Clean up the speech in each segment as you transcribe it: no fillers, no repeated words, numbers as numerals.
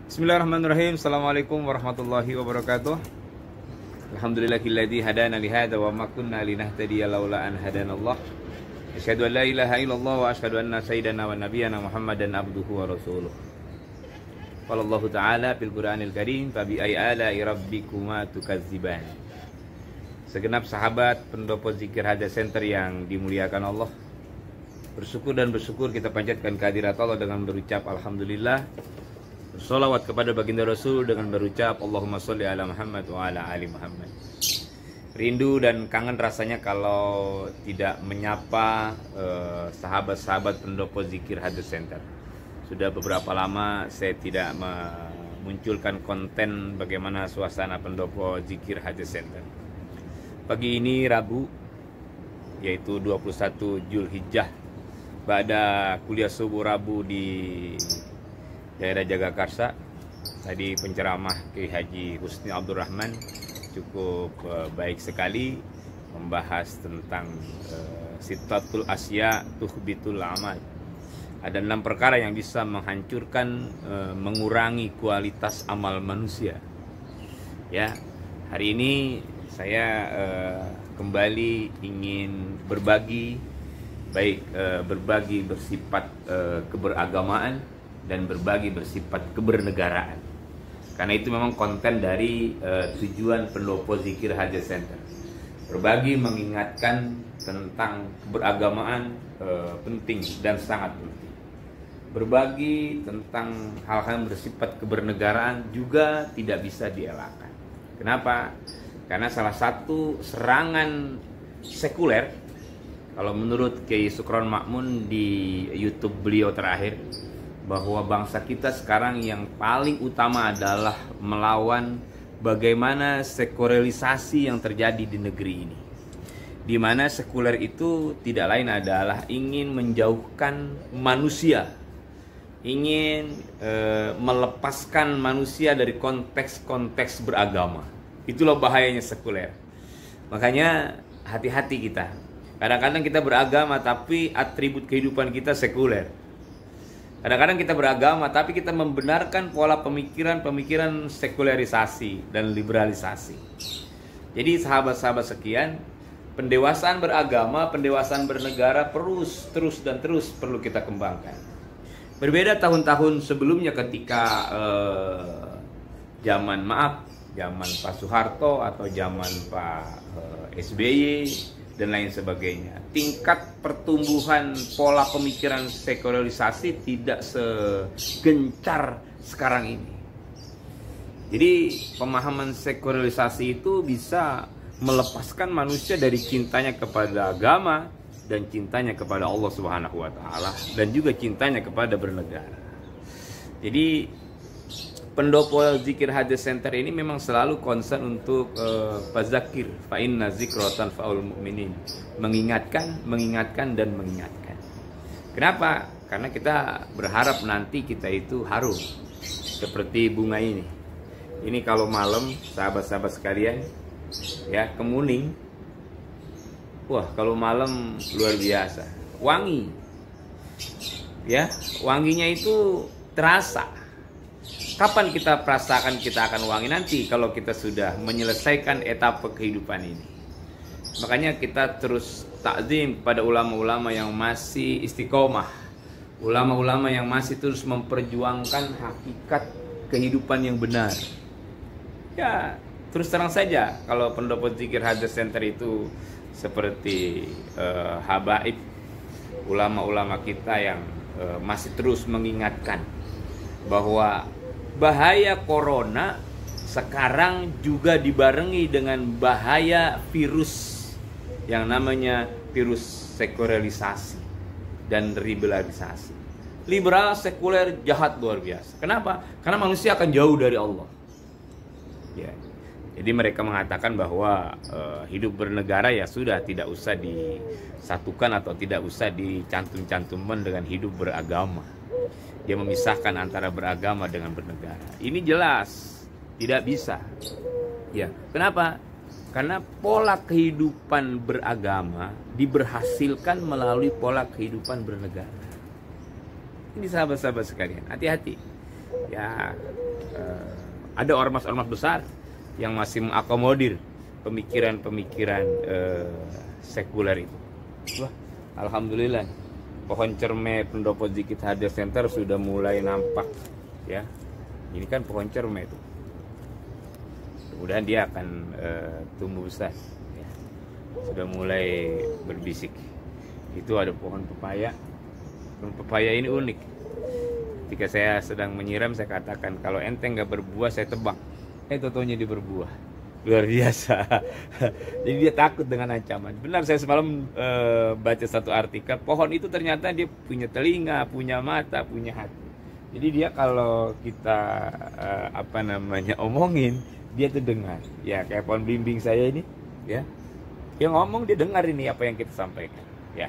Bismillahirrahmanirrahim. Assalamualaikum warahmatullahi wabarakatuh. Alhamdulillahilladzi hadana li hadza wa ma kunna linahtadiya laula an hadanallah. Asyhadu an la ilaha illallah wa asyhadu anna sayyidana wa nabiyyana Muhammadan abduhu wa rasuluh. Qala Allah Ta'ala fil Qur'anil Karim, fa bi ayyi ala'i rabbikuma tukadziban. Segenap sahabat pendopo zikir Haja Center yang dimuliakan Allah, bersyukur kita panjatkan kehadirat Allah dengan berucap alhamdulillah. Sholawat kepada baginda Rasul dengan berucap Allahumma sholli ala Muhammad wa ala ali Muhammad. Rindu dan kangen rasanya kalau tidak menyapa sahabat-sahabat pendopo zikir Haja Center. Sudah beberapa lama saya tidak memunculkan konten bagaimana suasana pendopo zikir Haja Center. Pagi ini Rabu, yaitu 21 Zulhijjah, pada kuliah subuh Rabu di daerah Jagakarsa. Tadi penceramah Kiai Haji Husni Abdurrahman cukup baik sekali membahas tentang Sittatul Asya Tuhbitul Amal. Ada 6 perkara yang bisa menghancurkan, mengurangi kualitas amal manusia. Ya, hari ini saya kembali ingin berbagi, berbagi bersifat keberagamaan dan berbagi bersifat kebernegaraan. Karena itu memang konten dari tujuan pendopo zikir Haja Center. Berbagi mengingatkan tentang keberagamaan penting dan sangat penting. Berbagi tentang hal-hal yang bersifat kebernegaraan juga tidak bisa dielakkan. Kenapa? Karena salah satu serangan sekuler, kalau menurut Kiai Sukron Makmun di YouTube beliau terakhir, bahwa bangsa kita sekarang yang paling utama adalah melawan bagaimana sekularisasi yang terjadi di negeri ini, di mana sekuler itu tidak lain adalah ingin menjauhkan manusia, ingin melepaskan manusia dari konteks-konteks beragama. Itulah bahayanya sekuler. Makanya hati-hati kita. Kadang-kadang kita beragama tapi atribut kehidupan kita sekuler. Kadang-kadang kita beragama tapi kita membenarkan pola pemikiran sekularisasi dan liberalisasi. Jadi sahabat-sahabat sekian, pendewasaan beragama, pendewasaan bernegara terus perlu kita kembangkan. Berbeda tahun-tahun sebelumnya ketika zaman Pak Soeharto atau zaman Pak SBY dan lain sebagainya. Tingkat pertumbuhan pola pemikiran sekularisasi tidak segencar sekarang ini. Jadi pemahaman sekularisasi itu bisa melepaskan manusia dari cintanya kepada agama dan cintanya kepada Allah Subhanahu wa taala dan juga cintanya kepada bernegara. Jadi pendopo zikir Haja Center ini memang selalu concern untuk fazakir fa inna zikratan faul mu'minin, mengingatkan dan mengingatkan. Kenapa? Karena kita berharap nanti kita itu harum seperti bunga ini. Ini kalau malam sahabat-sahabat sekalian ya, kemuning. Wah, kalau malam luar biasa, wangi. Ya, wanginya itu terasa. Kapan kita perasakan kita akan wangi? Nanti kalau kita sudah menyelesaikan etapa kehidupan ini. Makanya kita terus takzim pada ulama-ulama yang masih istiqomah, ulama-ulama yang masih terus memperjuangkan hakikat kehidupan yang benar. Ya, terus terang saja kalau pendopo zikir Haja Center itu seperti habaib, ulama-ulama kita yang masih terus mengingatkan bahwa bahaya corona sekarang juga dibarengi dengan bahaya virus yang namanya virus sekularisasi dan liberalisasi. Liberal sekuler jahat luar biasa. Kenapa? Karena manusia akan jauh dari Allah. Ya. Jadi mereka mengatakan bahwa hidup bernegara ya sudah, tidak usah disatukan atau tidak usah dicantum-cantuman dengan hidup beragama. Dia memisahkan antara beragama dengan bernegara. Ini jelas tidak bisa. Ya, kenapa? Karena pola kehidupan beragama diberhasilkan melalui pola kehidupan bernegara. Ini sahabat-sahabat sekalian, hati-hati. Ya, ada ormas-ormas besar yang masih mengakomodir pemikiran-pemikiran sekuler itu. Wah, alhamdulillah, pohon cermai Pendopo Zikir Hadir Center sudah mulai nampak, ya. Ini kan pohon cermai itu. Mudah-mudahan dia akan tumbuh besar, ya. Sudah mulai berbisik. Itu ada pohon pepaya. Pohon pepaya ini unik. Ketika saya sedang menyiram, saya katakan kalau ente nggak berbuah saya tebang. Totonya dia berbuah. Luar biasa. Jadi dia takut dengan ancaman. Benar, saya semalam baca satu artikel, pohon itu ternyata dia punya telinga, punya mata, punya hati. Jadi dia kalau kita omongin, dia tuh dengar. Ya kayak pohon blimbing saya ini, ya. Dia ngomong, dia dengar ini apa yang kita sampaikan, ya.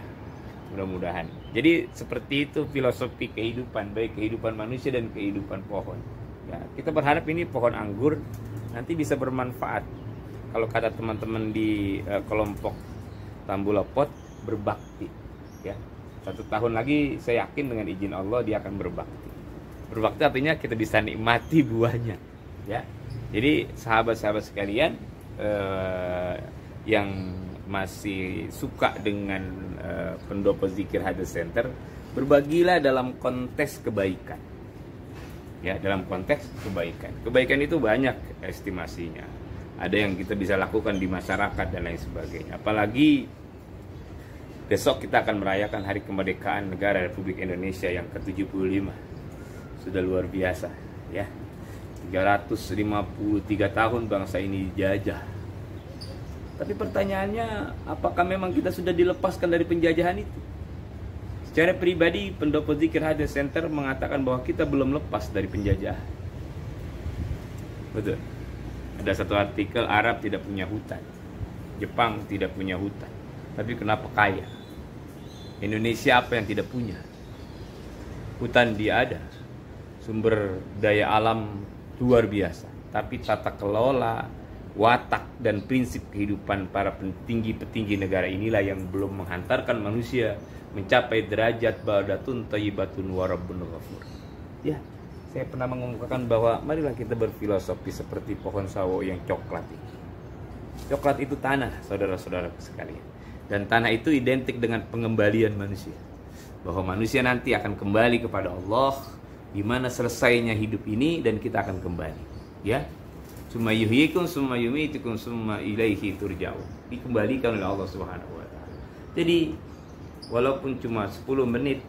Mudah-mudahan. Jadi seperti itu filosofi kehidupan, baik kehidupan manusia dan kehidupan pohon. Ya, kita berharap ini pohon anggur nanti bisa bermanfaat. Kalau kata teman-teman di kelompok Tambulopot, berbakti. Ya, 1 tahun lagi saya yakin dengan izin Allah dia akan berbakti. Berbakti artinya kita bisa nikmati buahnya. Ya, jadi sahabat-sahabat sekalian yang masih suka dengan Pendopo Zikir Hadir Center, berbagilah dalam konteks kebaikan. Ya, dalam konteks kebaikan. Kebaikan itu banyak estimasinya. Ada yang kita bisa lakukan di masyarakat dan lain sebagainya. Apalagi besok kita akan merayakan Hari Kemerdekaan Negara Republik Indonesia yang ke-75. Sudah luar biasa, ya. 353 tahun bangsa ini dijajah. Tapi pertanyaannya, apakah memang kita sudah dilepaskan dari penjajahan itu? Secara pribadi, Pendopo Zikir Hadir Center mengatakan bahwa kita belum lepas dari penjajahan. Betul. Ada satu artikel, Arab tidak punya hutan, Jepang tidak punya hutan, tapi kenapa kaya? Indonesia apa yang tidak punya? Hutan dia ada, sumber daya alam luar biasa, tapi tata kelola, watak dan prinsip kehidupan para petinggi-petinggi negara inilah yang belum menghantarkan manusia mencapai derajat baldatun thayyibatun wa rabbun ghafur. Ya, saya pernah mengemukakan bahwa marilah kita berfilosofi seperti pohon sawo yang coklat ini. Coklat itu tanah, saudara-saudara sekalian. Dan tanah itu identik dengan pengembalian manusia. Bahwa manusia nanti akan kembali kepada Allah, di mana selesainya hidup ini dan kita akan kembali. Ya. Summa yuhyikum summa yumitukum summa ilaihi turja'un. Dikembalikan oleh Allah Subhanahu wa taala. Jadi walaupun cuma 10 menit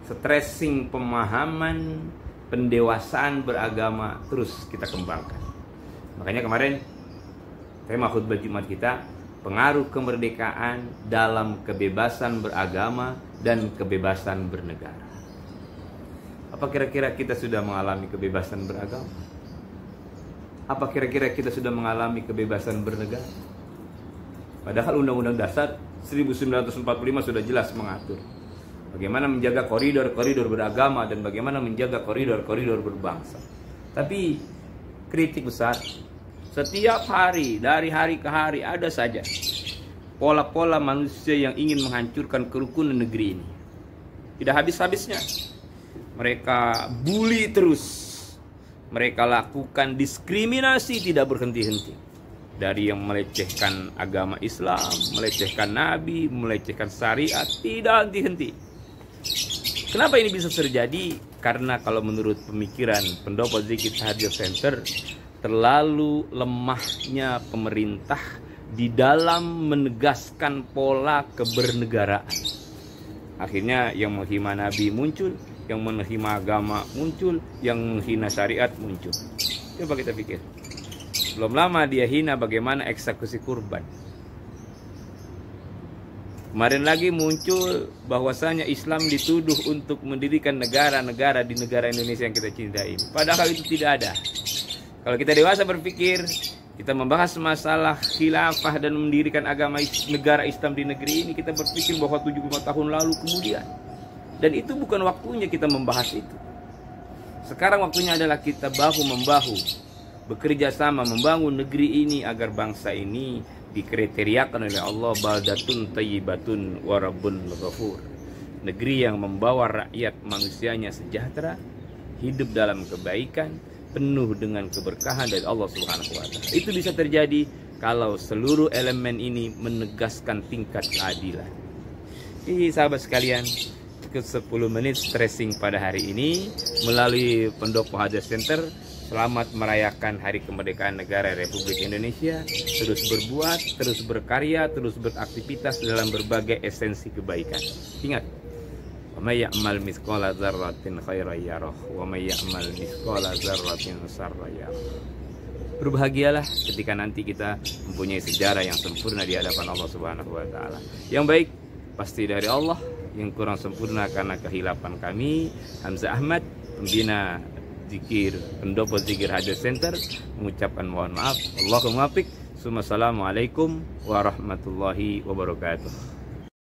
stressing pemahaman pendewasaan beragama terus kita kembangkan. Makanya kemarin tema khutbah Jumat kita, pengaruh kemerdekaan dalam kebebasan beragama dan kebebasan bernegara. Apa kira-kira kita sudah mengalami kebebasan beragama? Apa kira-kira kita sudah mengalami kebebasan bernegara? Padahal Undang-Undang Dasar 1945 sudah jelas mengatur bagaimana menjaga koridor-koridor beragama dan bagaimana menjaga koridor-koridor berbangsa. Tapi kritik besar. Setiap hari, dari hari ke hari ada saja pola-pola manusia yang ingin menghancurkan kerukunan negeri ini. Tidak habis-habisnya. Mereka bully terus. Mereka lakukan diskriminasi tidak berhenti-henti. Dari yang melecehkan agama Islam, melecehkan Nabi, melecehkan syariat, tidak henti-henti. Kenapa ini bisa terjadi? Karena kalau menurut pemikiran Pendopo Zikir Hadir Center, terlalu lemahnya pemerintah di dalam menegaskan pola kebernegaraan. Akhirnya yang menghina Nabi muncul, yang menghina agama muncul, yang menghina syariat muncul. Coba kita pikir. Belum lama dia hina bagaimana eksekusi kurban. Kemarin lagi muncul bahwasanya Islam dituduh untuk mendirikan negara-negara di negara Indonesia yang kita cintai ini. Padahal itu tidak ada. Kalau kita dewasa berpikir, kita membahas masalah khilafah dan mendirikan agama negara Islam di negeri ini, kita berpikir bahwa 75 tahun lalu kemudian. Dan itu bukan waktunya kita membahas itu. Sekarang waktunya adalah kita bahu-membahu, bekerja sama membangun negeri ini agar bangsa ini dikriteriakan oleh Allah baldatun thayyibatun wa rabbun ghafur. Negeri yang membawa rakyat manusianya sejahtera, hidup dalam kebaikan, penuh dengan keberkahan dari Allah Subhanahu wa taala. Itu bisa terjadi kalau seluruh elemen ini menegaskan tingkat keadilan. Sahabat sekalian, cukup 10 menit stressing pada hari ini melalui Pendopo Hajat Center. Selamat merayakan Hari Kemerdekaan Negara Republik Indonesia. Terus berbuat, terus berkarya, terus beraktivitas dalam berbagai esensi kebaikan. Ingat, wa may ya'mal mithqala dzarratin khairan yarah wa may ya'mal mithqala dzarratin syarran yarah. Berbahagialah ketika nanti kita mempunyai sejarah yang sempurna di hadapan Allah Subhanahu wa taala. Yang baik pasti dari Allah, yang kurang sempurna karena kehilapan kami. Hamzah Ahmad, pembina Zikir Pendopo Zikir Hajat Center, mengucapkan mohon maaf. Allahumma muwaffiq. Assalamualaikum warahmatullahi wabarakatuh.